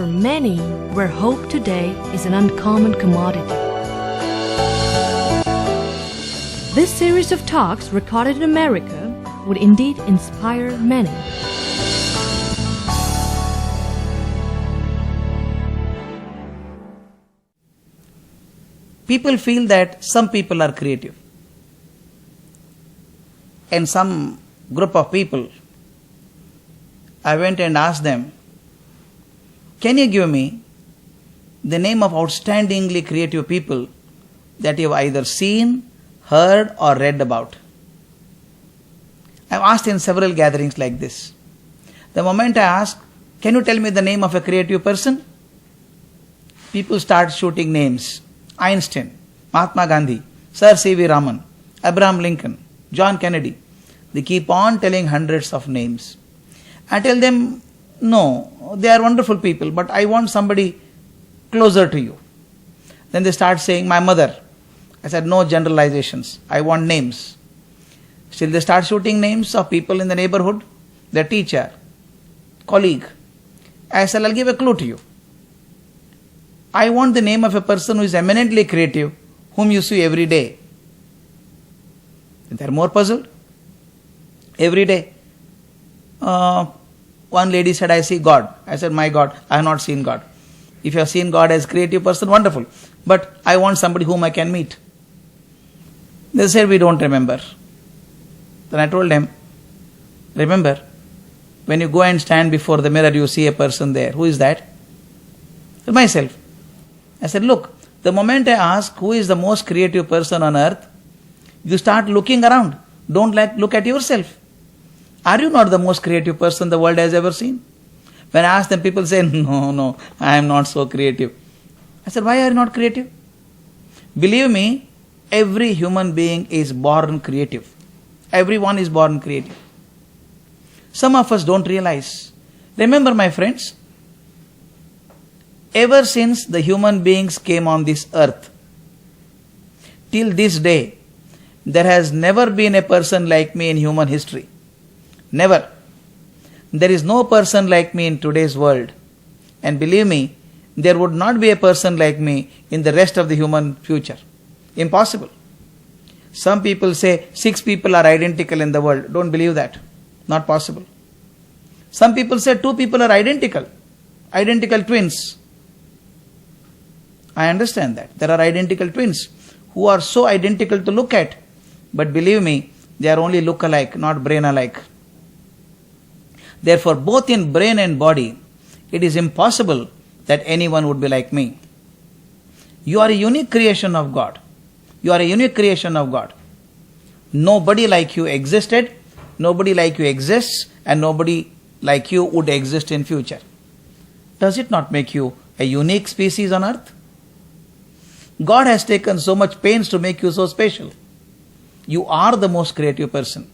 for many where hope today is an uncommon commodity. This series of talks recorded in America would indeed inspire many. People feel that some people are creative. And some group of people, I went and asked them, can you give me the name of outstandingly creative people that you have either seen, heard or read about? I have asked in several gatherings like this. The moment I ask, can you tell me the name of a creative person? People start shooting names. Einstein, Mahatma Gandhi, Sir C.V. Raman, Abraham Lincoln, John Kennedy. They keep on telling hundreds of names. I tell them, no, they are wonderful people, but I want somebody closer to you. Then they start saying, my mother. I said, no generalizations. I want names. Still they start shooting names of people in the neighborhood, their teacher, colleague. I said, I'll give a clue to you. I want the name of a person who is eminently creative, whom you see every day. They are more puzzled. Every day. One lady said, I see God. I said, my God, I have not seen God. If you have seen God as a creative person, wonderful. But I want somebody whom I can meet. They said, we don't remember. Then I told them, remember, when you go and stand before the mirror, you see a person there. Who is that? Myself. I said, look, the moment I ask who is the most creative person on earth, you start looking around. Don't look at yourself. Are you not the most creative person the world has ever seen? When I ask them, people say, no, I am not so creative. I said, why are you not creative? Believe me, every human being is born creative. Everyone is born creative. Some of us don't realize. Remember, my friends, ever since the human beings came on this earth, till this day, there has never been a person like me in human history. Never. There is no person like me in today's world. And believe me, there would not be a person like me in the rest of the human future. Impossible. Some people say 6 people are identical in the world. Don't believe that. Not possible. Some people say 2 people are identical. Identical twins. I understand that. There are identical twins who are so identical to look at. But believe me, they are only look alike, not brain alike. Therefore, both in brain and body, it is impossible that anyone would be like me. You are a unique creation of God. You are a unique creation of God. Nobody like you existed, nobody like you exists, and nobody like you would exist in future. Does it not make you a unique species on earth? God has taken so much pains to make you so special. You are the most creative person.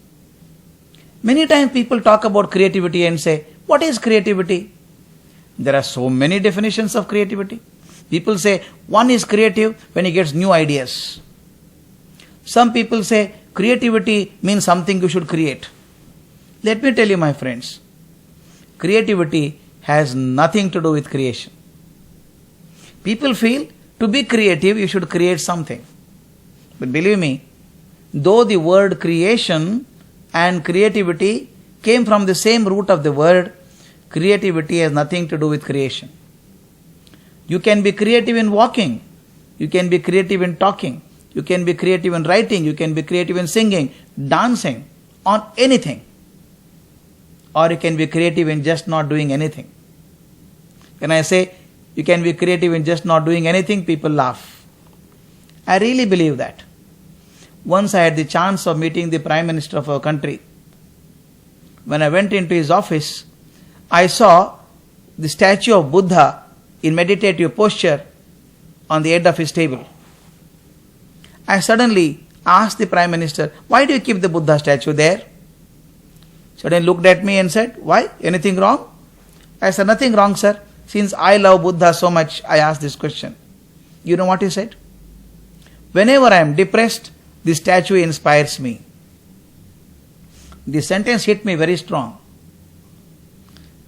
Many times people talk about creativity and say, what is creativity? There are so many definitions of creativity. People say, one is creative when he gets new ideas. Some people say, creativity means something you should create. Let me tell you, my friends, creativity has nothing to do with creation. People feel, to be creative, you should create something. But believe me, though the word creation and creativity came from the same root of the word, creativity has nothing to do with creation. You can be creative in walking. You can be creative in talking. You can be creative in writing. You can be creative in singing, dancing, on anything. Or you can be creative in just not doing anything. When I say you can be creative in just not doing anything, people laugh. I really believe that. Once I had the chance of meeting the Prime Minister of our country. When I went into his office, I saw the statue of Buddha in meditative posture on the head of his table. I suddenly asked the Prime Minister, why do you keep the Buddha statue there? Suddenly looked at me and said, why? Anything wrong? I said, nothing wrong, sir. Since I love Buddha so much, I asked this question. You know what he said? Whenever I am depressed, the statue inspires me. The sentence hit me very strong.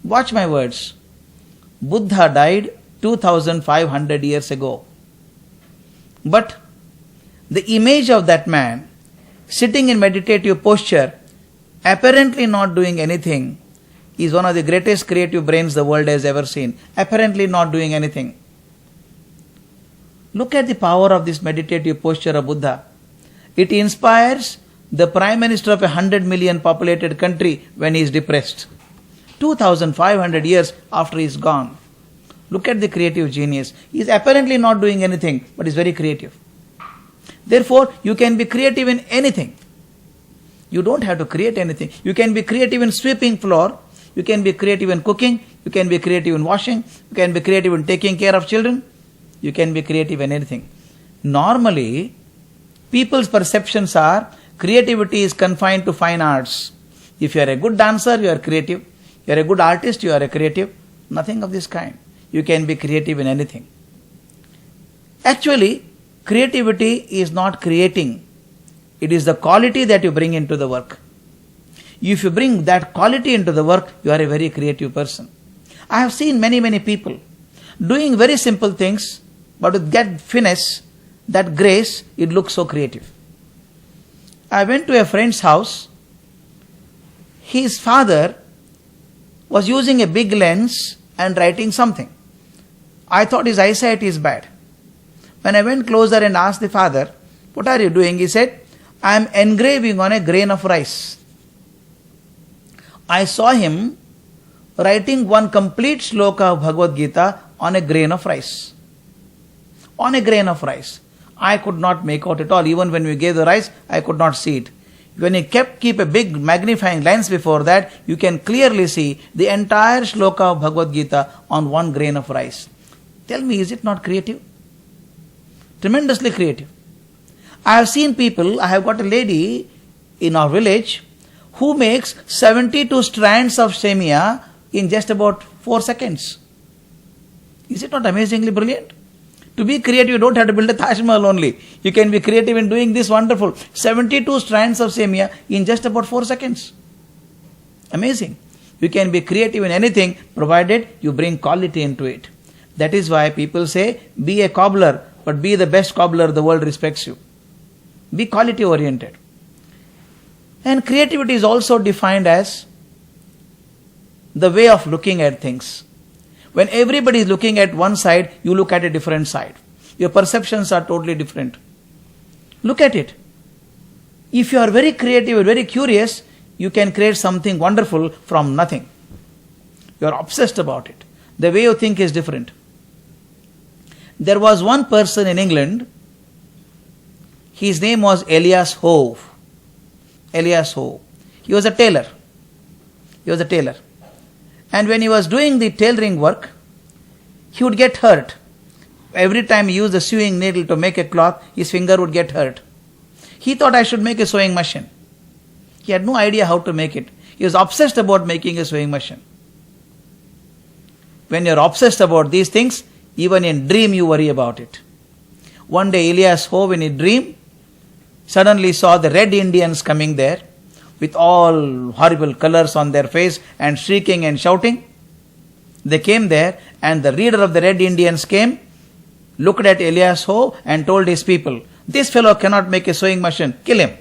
Watch my words. Buddha died 2500 years ago. But the image of that man sitting in meditative posture, apparently not doing anything, is one of the greatest creative brains the world has ever seen. Apparently not doing anything. Look at the power of this meditative posture of Buddha. It inspires the Prime Minister of a 100 million populated country when he is depressed. 2500 years after he is gone. Look at the creative genius. He is apparently not doing anything, but is very creative. Therefore, you can be creative in anything. You don't have to create anything. You can be creative in sweeping floor. You can be creative in cooking. You can be creative in washing. You can be creative in taking care of children. You can be creative in anything. Normally, people's perceptions are creativity is confined to fine arts. If you are a good dancer, you are creative. You are a good artist, you are a creative. Nothing of this kind. You can be creative in anything. Actually, creativity is not creating. It is the quality that you bring into the work. If you bring that quality into the work, you are a very creative person. I have seen many people doing very simple things, but with that finesse, that grace, it looks so creative. I went to a friend's house. His father was using a big lens and writing something. I thought his eyesight is bad. When I went closer and asked the father, "What are you doing?" He said, "I am engraving on a grain of rice." I saw him writing one complete shloka of Bhagavad Gita on a grain of rice. On a grain of rice. I could not make out at all. Even when we gave the rice, I could not see it. When you keep a big magnifying lens before that, you can clearly see the entire shloka of Bhagavad Gita on one grain of rice. Tell me, is it not creative? Tremendously creative. I have seen people, I have got a lady in our village who makes 72 strands of semia in just about 4 seconds. Is it not amazingly brilliant? To be creative, you don't have to build a Taj Mahal only. You can be creative in doing this wonderful 72 strands of semia in just about 4 seconds. Amazing. You can be creative in anything provided you bring quality into it. That is why people say, be a cobbler, but be the best cobbler, the world respects you. Be quality oriented. And creativity is also defined as the way of looking at things. When everybody is looking at one side, you look at a different side. Your perceptions are totally different. Look at it. If you are very creative and very curious, you can create something wonderful from nothing. You are obsessed about it. The way you think is different. There was one person in England, his name was Elias Howe. Elias Howe. He was a tailor. And when he was doing the tailoring work, he would get hurt. Every time he used the sewing needle to make a cloth, his finger would get hurt. He thought, I should make a sewing machine. He had no idea how to make it. He was obsessed about making a sewing machine. When you are obsessed about these things, even in dream you worry about it. One day Elias Howe in a dream suddenly saw the Red Indians coming there with all horrible colors on their face and shrieking and shouting. They came there and the leader of the Red Indians came, looked at Elias Howe and told his people, "This fellow cannot make a sewing machine, kill him."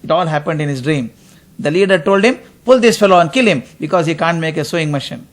It all happened in his dream. The leader told him, "Pull this fellow and kill him because he can't make a sewing machine."